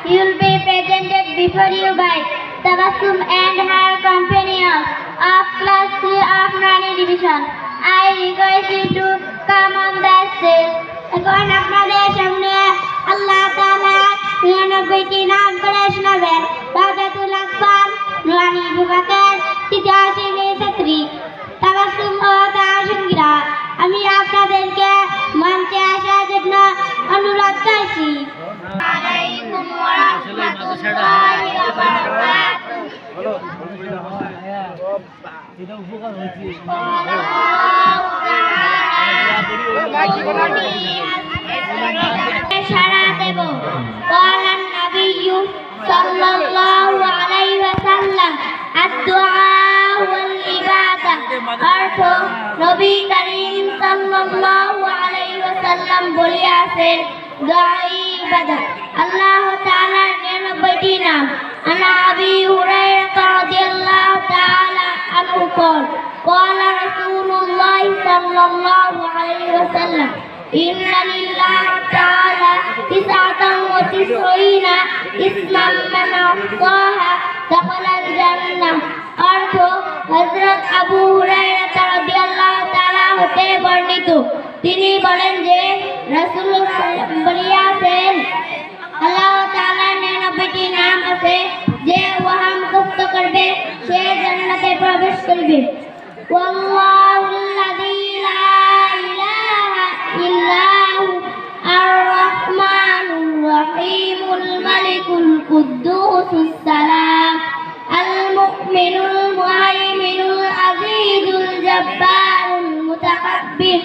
will be presented before you by Tabassum and her companions of Class 3 of Nurani Division. I request you to come on the stage. এখন আপনাদের সামনে আল্লাহ তাআলা 99টি নাম করে শোনাবেন। বাদাতুল আকবার নুরানি বিভাগের তৃতীয় শ্রেণীর ছাত্রী তাবাসসুম ও তার সঙ্গীরা, আমি আপনাদেরকে মঞ্চে আসার জন্য অনুরোধ করছি। আলাইকুম ওয়া রাহমাতুল্লাহি ওয়া বারাকাতুহু। এটা উপকার হয়েছে। সারা দেব قال النبي صلى الله عليه وسلم الدعاء والعبادة অর্থ নবী করিম সাল্লাল্লাহু আলাইহি ওয়াসাল্লাম বলেছেন দোয়া ইবাদত। আল্লাহ তাআলার 99টি নাম। আনা আবি হুরায়রা রাদিয়াল্লাহু তাআলা আনহু قال رسول الله صلى الله عليه وسلم إن لله تعالى 99 اسما من أحصاها دخل الجنة অর্থ হযরত আবু হুরায়রা রাদিয়াল্লাহু তাআলা হতে বর্ণিত, তিনি বলেন যে রাসূলুল্লাহ বলেছেন আল্লাহ তাআলার 99টি নাম আছে, যে উহা মুখস্থ করবে সে জান্নাতে প্রবেশ করবে। ওয়াল্লাহুল্লাযী লা ইলাহা ইল্লা হু আর-রাহমানুর রাহিমুল মালিকুল কুদ্দুসুস সালাম আল মুমিনুল মুহাইমিনুল আজিজুল জব্বারুল মুতাকাব্বির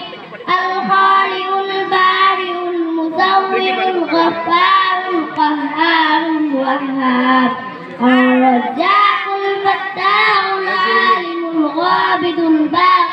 আল খালিকুল বারিউল মুসাউwwirul গফফারুল কাহ্হারুল ওয়াহ্হাব আর-রাজ্জাকুল ফাত্তাহুল আলিমুল গাবিদুল বাক